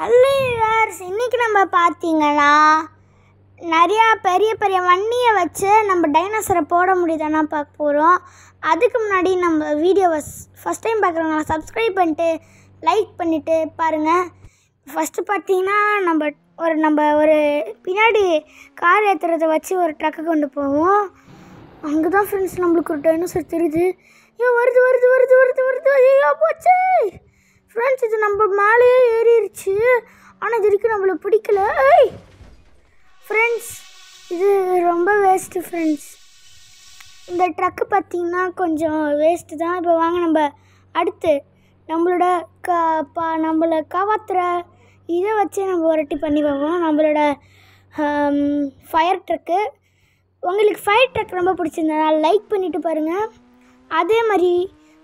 Hello viewers, இன்றைக்கி நம்ம பார்த்தீங்கன்னா நிறையா பெரிய பெரிய வண்டியை வச்சு நம்ம டைனோசரை போட முடியுதானா பார்க்க போகிறோம். அதுக்கு முன்னாடி நம்ம வீடியோவை ஃபஸ்ட் டைம் பார்க்குறவங்க சப்ஸ்கிரைப் பண்ணிட்டு லைக் பண்ணிவிட்டு பாருங்கள். ஃபஸ்ட்டு பார்த்தீங்கன்னா நம்ம ஒரு பின்னாடி கார் ஏற்றுறதை வச்சு ஒரு ட்ரக்கை கொண்டு போவோம். அங்கே தான் ஃப்ரெண்ட்ஸ் நம்மளுக்கு ஒரு டைனோசர் தெரியுது. ஐயோ வருது வருது வருது வருது வருது ஐயோ போச்சு ஃப்ரெண்ட்ஸ். இது நம்ம மேலேயே ஏறிடுச்சு, ஆனால் இது வரைக்கும் நம்மளை பிடிக்கல. ஃப்ரெண்ட்ஸ் இது ரொம்ப வேஸ்ட்டு ஃப்ரெண்ட்ஸ். இந்த ட்ரக்கு பார்த்திங்கன்னா கொஞ்சம் வேஸ்ட்டு தான். இப்போ வாங்க நம்ம அடுத்து நம்மளோட நம்மளை காவாத்துற இதை வச்சே நம்ம ஒருட்டி பண்ணி பார்ப்போம். நம்மளோட ஃபயர் ட்ரக்கு. உங்களுக்கு ஃபயர் ட்ரக் ரொம்ப பிடிச்சிருந்தா லைக் பண்ணிவிட்டு பாருங்கள். அதே மாதிரி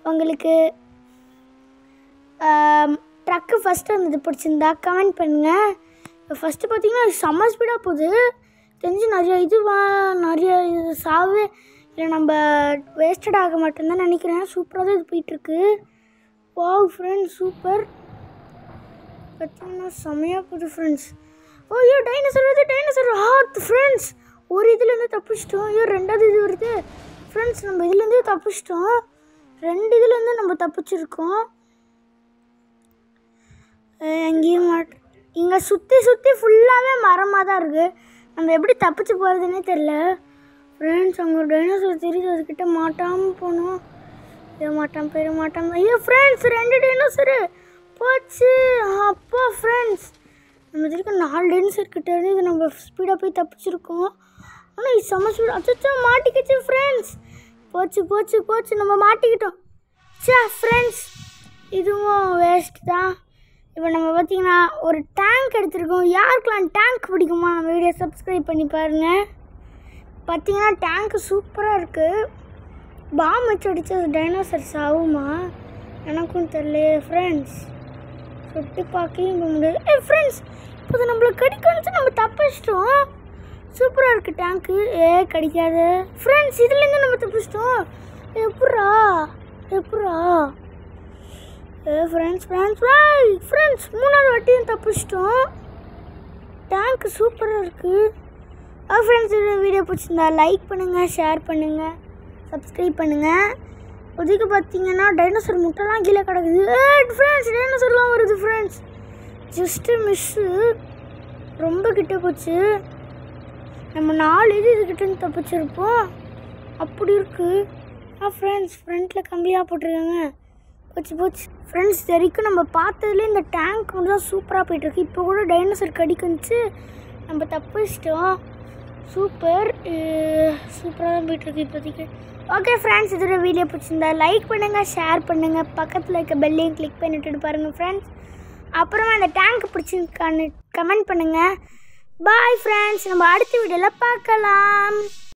உங்களுக்கு ட்ரக்கு ஃபஸ்ட்டு வந்தது பிடிச்சிருந்தா கமெண்ட் பண்ணுங்கள். இப்போ ஃபஸ்ட்டு பார்த்திங்கன்னா செம்ம ஸ்பீடாக போகுது. தெரிஞ்சு நிறைய இது சாவே இல்லை, நம்ம வேஸ்டட் ஆக மாட்டேன்னு நினைக்கிறேன். சூப்பராக தான் இது போயிட்டுருக்கு. Wow friends super. பார்த்திங்கன்னா செம்மையாக போகுது ஃப்ரெண்ட்ஸ். ஐயோ டைனோசர் வருது, டைனோசர் ஃப்ரெண்ட்ஸ். ஒரு இதுலேருந்து தப்பிச்சிட்டோம். ஐயோ ரெண்டாவது இது வருது ஃப்ரெண்ட்ஸ். நம்ம இதுலேருந்து தப்பிச்சிட்டோம். 2 இதுலேருந்து நம்ம தப்பிச்சிருக்கோம். எங்கேயும் இங்கே சுற்றி ஃபுல்லாகவே மரமாக தான் இருக்குது. நம்ம எப்படி தப்பிச்சு போகிறதுனே தெரில ஃப்ரெண்ட்ஸ். அங்கே ஒரு டைனோசர் தெரியுது, அதுக்கிட்ட மாட்டாமல் போகணும். மாட்டாமல் ஐயோ ஃப்ரெண்ட்ஸ் 2 டைனோசரு போச்சு. அப்போ ஃப்ரெண்ட்ஸ் நம்ம இதுக்கு 4 டைனோசர் கிட்ட இருந்து இது நம்ம ஸ்பீடாக போய் தப்பிச்சிருக்கோம். ஆனால் இது செம்ம ஸ்பீடாக அச்சோ மாட்டிக்கிச்சு ஃப்ரெண்ட்ஸ். போச்சு நம்ம மாட்டிக்கிட்டோம். ஃப்ரெண்ட்ஸ் இதுவும் வேஸ்ட் தான். இப்போ நம்ம பார்த்திங்கன்னா ஒரு டேங்க் எடுத்துருக்கோம். யாருக்கெல்லாம் டேங்க் பிடிக்குமா நம்ம வீடியோ சப்ஸ்கிரைப் பண்ணி பாருங்கள். பார்த்திங்கன்னா டேங்க்கு சூப்பராக இருக்குது. பாம் வச்சு அடித்தா டைனோசர்ஸ் ஆகுமா எனக்கும் தெரியலையே ஃப்ரெண்ட்ஸ். சுட்டு பார்க்கவும் முடியாது. ஃப்ரெண்ட்ஸ் இப்போ நம்மளை கடிக்கணுச்சு, நம்ம தப்பிச்சிட்டோம். சூப்பராக இருக்குது டேங்க்கு. கடிக்காது ஃப்ரெண்ட்ஸ். இதுலேருந்து நம்ம தப்பிச்சிட்டோம். எப்பட்றா ஃப்ரெண்ட்ஸ் 3வது வாட்டியும் தப்பிச்சிட்டோம். டேங்க்கு சூப்பராக இருக்குது. ஃப்ரெண்ட்ஸ் இந்த வீடியோ பிடிச்சிருந்தா லைக் பண்ணுங்கள், ஷேர் பண்ணுங்கள், சப்ஸ்கிரைப் பண்ணுங்கள். இதுக்கு பார்த்தீங்கன்னா டைனோசர் முட்டைலாம் கீழே கிடக்குது ஃப்ரெண்ட்ஸ். டைனோசர்லாம் வருது ஃப்ரெண்ட்ஸ். ஜஸ்ட்டு மிஸ்ஸு, ரொம்ப கிட்ட போச்சு. நம்ம 4 இதுக்கிட்டேருந்து தப்பிச்சிருப்போம். அப்படி இருக்குது ஃப்ரெண்ட்ஸ். ஃப்ரண்ட்டில் கம்பியாக போட்டிருக்காங்க. போச்சு ஃப்ரெண்ட்ஸ். இது வரைக்கும் நம்ம பார்த்ததுலேயே இந்த டேங்க் வந்து தான் சூப்பராக போய்ட்டுருக்கு. இப்போ கூட டைனோசர் கடிக்குச்சு, நம்ம தப்பிச்சிட்டோம். சூப்பராக தான் போய்ட்டுருக்கு இப்போதைக்கு. ஓகே ஃப்ரெண்ட்ஸ், இதோட வீடியோ பிடிச்சிருந்தா லைக் பண்ணுங்கள், ஷேர் பண்ணுங்கள், பக்கத்தில் இருக்க பெல்லையும் கிளிக் பண்ணிவிட்டு பாருங்கள் ஃப்ரெண்ட்ஸ். அப்புறமா அந்த டேங்க் பிடிச்சிருக்கான்னு கமெண்ட் பண்ணுங்கள். பாய் ஃப்ரெண்ட்ஸ், நம்ம அடுத்த வீடியோவில் பார்க்கலாம்.